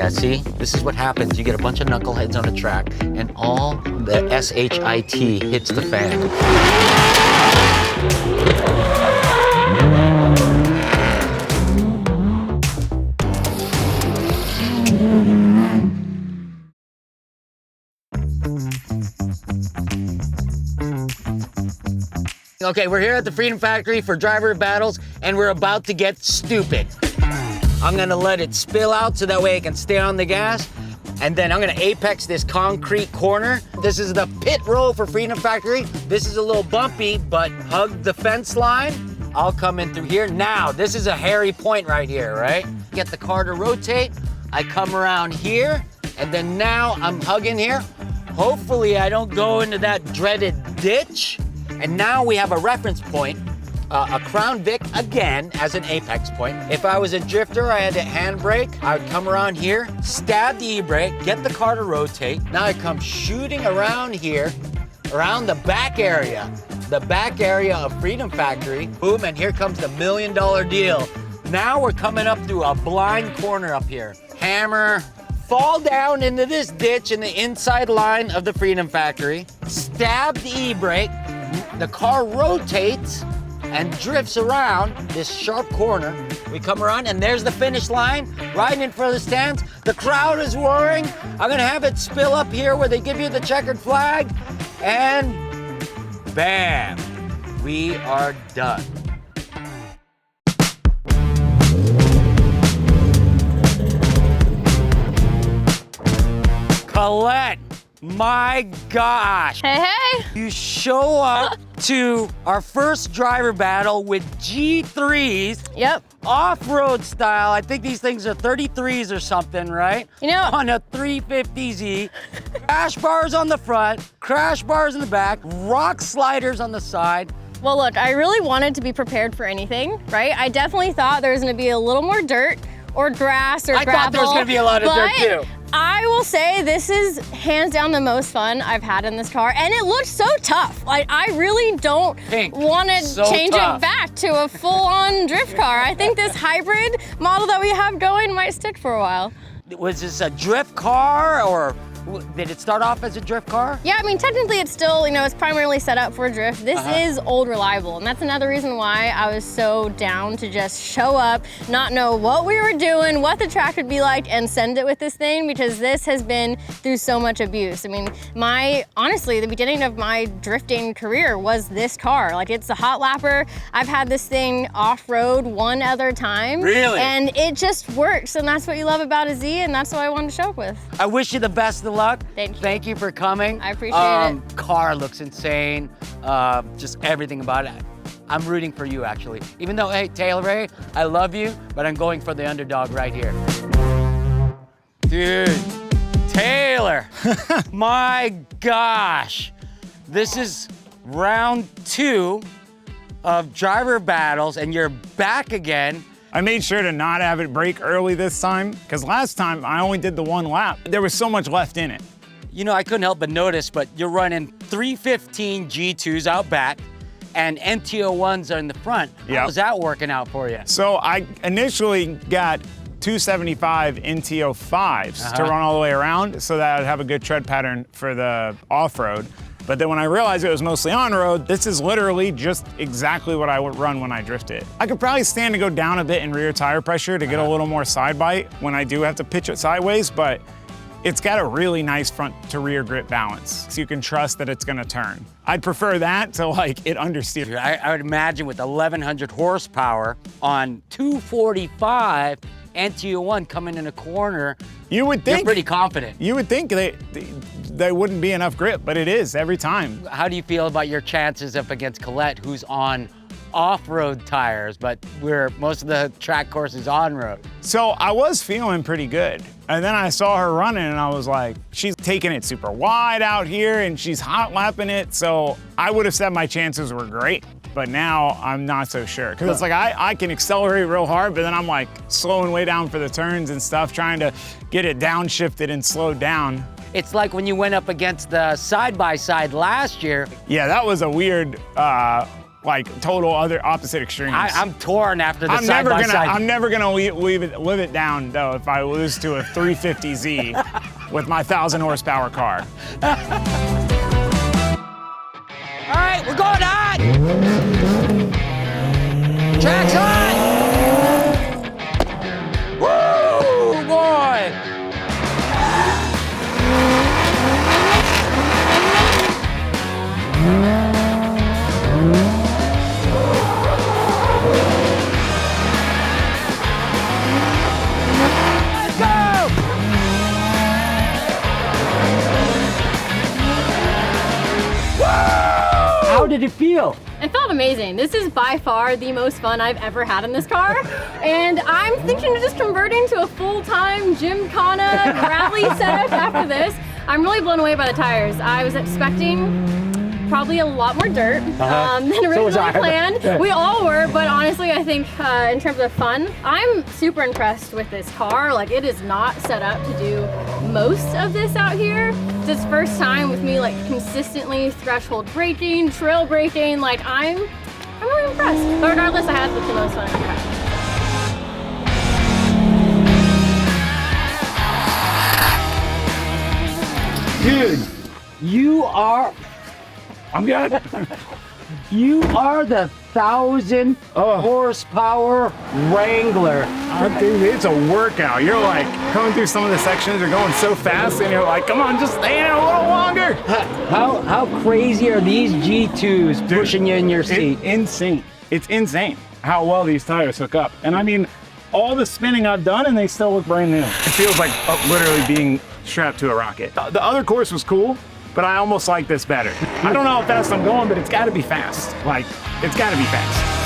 Yeah, see? This is what happens. You get a bunch of knuckleheads on a track, and all the S-H-I-T hits the fan. Okay, we're here at the Freedom Factory for driver battles, and we're about to get stupid. I'm gonna let it spill out so that way I can stay on the gas, and then I'm gonna apex this concrete corner. This is the pit row for Freedom Factory. This is a little bumpy, but hug the fence line. I'll come in through here. Now, this is a hairy point right here, right? Get the car to rotate. I come around here, and then now I'm hugging here. Hopefully I don't go into that dreaded ditch. And now we have a reference point, a Crown Vic again as an apex point. If I was a drifter, I had to handbrake. I would come around here, stab the e-brake, get the car to rotate. Now I come shooting around here, around the back area of Freedom Factory. Boom, and here comes the $1 million deal. Now we're coming up through a blind corner up here. Hammer, fall down into this ditch in the inside line of the Freedom Factory, stab the e-brake. The car rotates and drifts around this sharp corner. We come around and there's the finish line, right in front of the stands. The crowd is roaring. I'm gonna have it spill up here where they give you the checkered flag, and bam, we are done. Collete, my gosh. Hey, hey. You show up to our first driver battle with G3s. Yep. Off-road style. I think these things are 33s or something, right? You know, on a 350Z. Crash bars on the front, crash bars in the back, rock sliders on the side. well, look, I really wanted to be prepared for anything, right? I definitely thought there was gonna be a little more dirt or grass or gravel. I thought there was gonna be a lot of dirt too. I will say this is hands down the most fun I've had in this car, and it looks so tough. Like, I really don't want to change it back to a full-on drift car. I think this hybrid model that we have going might stick for a while. Was this a drift car, or did it start off as a drift car? Yeah, I mean, technically it's still, you know, it's primarily set up for a drift. This is old reliable, and that's another reason why I was so down to just show up, not know what we were doing, what the track would be like, and send it with this thing, because this has been through so much abuse. I mean, honestly, the beginning of my drifting career was this car. Like, it's a hot lapper. I've had this thing off-road one other time. Really? And it just works, and that's what you love about a Z, and that's what I wanted to show up with. I wish you the best of luck. Thank you. Thank you for coming. I appreciate it. Car looks insane. Just everything about it. I'm rooting for you, actually. Even though, hey, Taylor Ray, I love you, but I'm going for the underdog right here. Dude, Taylor, my gosh. This is round 2 of driver battles, and you're back again. I made sure to not have it break early this time, because last time I only did the 1 lap. There was so much left in it. You know, I couldn't help but notice, but you're running 315 G2s out back, and NT01s are in the front. How was that working out for you? So I initially got 275 NT05s to run all the way around, so that I'd have a good tread pattern for the off-road. But then when I realized it was mostly on-road, this is literally just exactly what I would run when I drift it. I could probably stand to go down a bit in rear tire pressure to get a little more side bite when I do have to pitch it sideways, but it's got a really nice front to rear grip balance, so you can trust that it's gonna turn. I'd prefer that to like it understeer. I would imagine with 1,100 horsepower on 245, NT01 coming in a corner, you would think, you're pretty confident. You would think there wouldn't be enough grip, but it is every time. How do you feel about your chances up against Collete, who's on off-road tires, but most of the track course is on-road? So I was feeling pretty good. And then I saw her running and I was like, she's taking it super wide out here and she's hot lapping it. So I would have said my chances were great, but now I'm not so sure. Cause it's like, I can accelerate real hard, but then I'm like slowing way down for the turns and stuff, trying to get it downshifted and slowed down. It's like when you went up against the side-by-side last year. Yeah, that was a weird like total other opposite extremes. I'm torn after the I'm side by side. I'm never gonna live it down though if I lose to a 350Z with my 1,000 horsepower car. All right, we're going hot. Track's hot. Woo, boy. Let's go. How did it feel? It felt amazing. This is by far the most fun I've ever had in this car. And I'm thinking of just converting to a full-time Gymkhana rally setup after this. I'm really blown away by the tires. I was expecting probably a lot more dirt than originally planned. We all were, but honestly, I think in terms of fun, I'm super impressed with this car. Like, it is not set up to do most of this out here. It's first time with me like consistently threshold braking, trail braking. Like, I'm really impressed. But regardless, I had the most fun I've ever had. Dude, you are, I'm good. You are the 1,000 horsepower Wrangler. Dude, it's a workout. You're like coming through some of the sections, you're going so fast, and you're like, come on, just stay in a little longer. How crazy are these G2s pushing you in your seat? It's insane. It's insane how well these tires hook up. And I mean, all the spinning I've done, and they still look brand new. It feels like literally being strapped to a rocket. The other course was cool, but I almost like this better. I don't know how fast I'm going, but it's gotta be fast. Like, it's gotta be fast.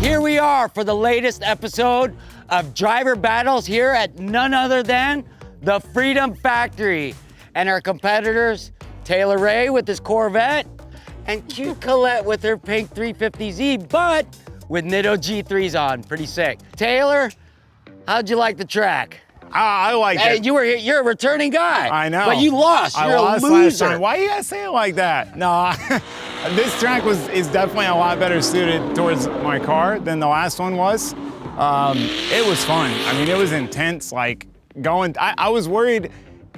Here we are for the latest episode of Driver Battles here at none other than the Freedom Factory. And our competitors, Taylor Ray with his Corvette and cute Collete with her pink 350Z, but with Nitto G3s on, pretty sick. Taylor, how'd you like the track? I like Hey, it. you're a returning guy. I know. But you lost. I You're lost a last loser. time. Why you gotta say it like that? No, this track is definitely a lot better suited towards my car than the last one was. It was fun. I mean, it was intense. Like I was worried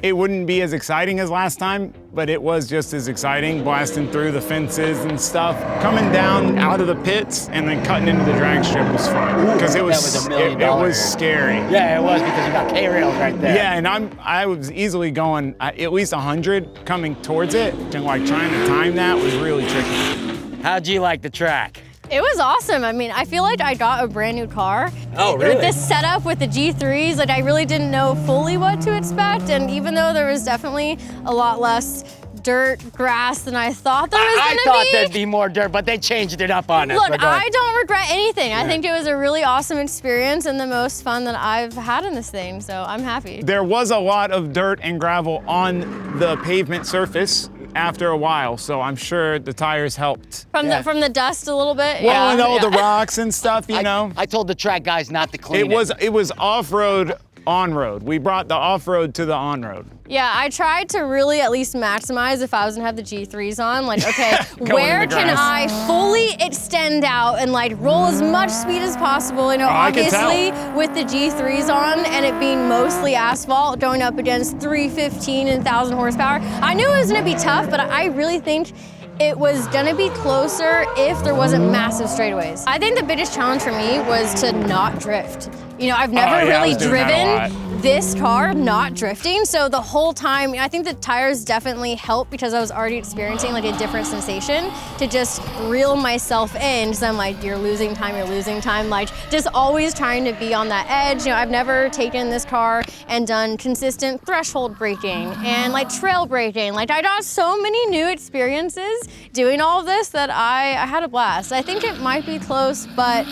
it wouldn't be as exciting as last time, but it was just as exciting, blasting through the fences and stuff. Coming down out of the pits and then cutting into the drag strip was fun because it was $1 million. it was scary. Yeah, it was because you got K-rails right there. Yeah, and I was easily going at least 100 coming towards it, and like trying to time that was really tricky. How'd you like the track? It was awesome. I mean, I feel like I got a brand new car. Oh, really? With this setup with the G3s, like I really didn't know fully what to expect. And even though there was definitely a lot less dirt, grass than I thought there was gonna be. I thought there'd be more dirt, but they changed it up on us. Look, I don't regret anything. I think it was a really awesome experience and the most fun that I've had in this thing, so I'm happy. There was a lot of dirt and gravel on the pavement surface after a while, so I'm sure the tires helped. From the dust a little bit. Well, yeah, and all yeah. the rocks and stuff, you know. I told the track guys not to clean it. It was off-road, on-road. We brought the off-road to the on-road. Yeah, I tried to really at least maximize if I was gonna have the G3s on. Like, okay, where can I fully extend out and like roll as much speed as possible? You know, obviously with the G3s on and it being mostly asphalt, going up against 315 and 1,000 horsepower, I knew it was gonna be tough, but I really think it was gonna be closer if there wasn't massive straightaways. I think the biggest challenge for me was to not drift. You know, I've never really driven this car not drifting, so the whole time, I think the tires definitely helped because I was already experiencing like a different sensation to just reel myself in, so I'm like, you're losing time, like just always trying to be on that edge. You know, I've never taken this car and done consistent threshold braking and like trail braking. Like I got so many new experiences doing all of this that I had a blast. I think it might be close, but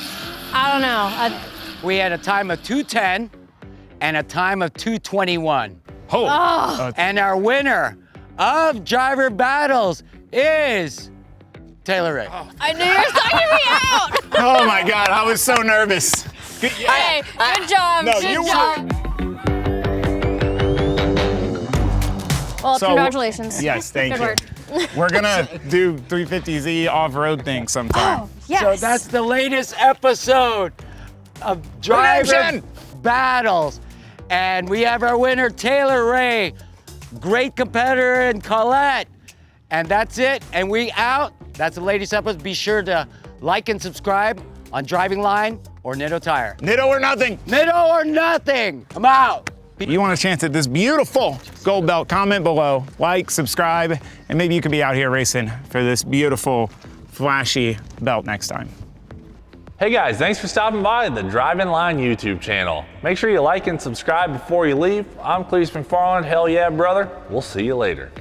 I don't know. We had a time of 2:10 and a time of 2:21. And our winner of driver battles is Taylor Ray. I knew you were sucking me out. Oh my God, I was so nervous. Hey, good job, good job. Well, So, congratulations. Yes, thank Good you. work. We're gonna do 350Z off-road thing sometime. Oh, yes. So that's the latest episode of driver battles. And we have our winner, Taylor Ray, great competitor in Collete. And that's it, and we out. That's the latest episode. Be sure to like and subscribe on Driving Line or Nitto Tire. Nitto or nothing. Nitto or nothing, I'm out. You want a chance at this beautiful gold belt, comment below, like, subscribe, and maybe you could be out here racing for this beautiful, flashy belt next time. Hey guys, thanks for stopping by the Driving Line YouTube channel. Make sure you like and subscribe before you leave. I'm Cleese McFarland, hell yeah brother. We'll see you later.